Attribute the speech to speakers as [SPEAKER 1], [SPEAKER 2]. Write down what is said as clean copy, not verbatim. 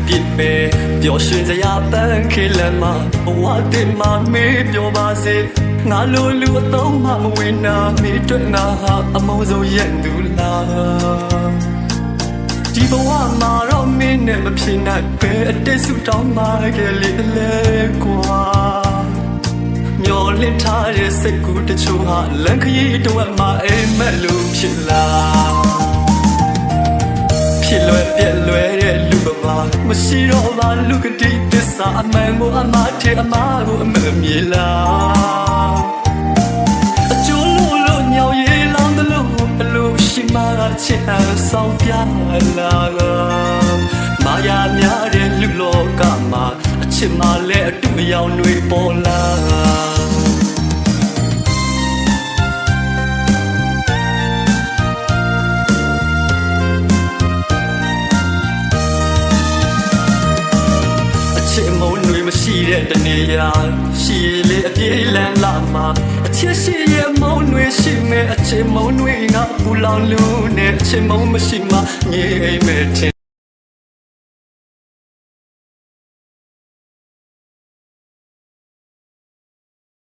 [SPEAKER 1] ပြစ်ပဲပျော်ရွှင်စရာပန်းခေလမ်းမှာဘဝတင်မှာမေးပြောပါစေငါလိုလူအသုံးမှမဝင်နာမိတွေ့ငါဟာအမုန်းဆုံးရဲ့သူလားဒီဘဝမှာတော့မင်းနဲ့မဖြစ်နိုင်ပဲအတိတ်ဆုတောင်းမှခဲ့လေလေကွာမျောလင့်ထားတဲ့စိတ်ကူးတချို့ဟာလမ်းခရီးတော့မှအိမ်မက်လို့ဖြစ်လာဖြစ်လွယ်ပြက်လွယ်တဲ့လူပမာမရှိတော့ပါလူကတိသစ္စာအမှန်ကိုအမှားထဲအမှားကိုအမှန်မြေလားအကျိုးလို့ညောင်ရည်လောင်းတယ်လို့အလိုရှိမှချစ်အောင်ဆောင်ပြလာမာယာများတဲ့လူလောကမှာအချစ်မှလည်းအတူအယောင်တွေပေါ်လာမရှိတဲ့တနေရာရှိလေအပြေးလန်းလာမှာအချစ်ရှိရဲ့မုံတွေရှိမဲ့အချစ်မုံတွေငါပူလောင်လို့နဲ့အချစ်မုံမရှိမှငြိမ်မဲ့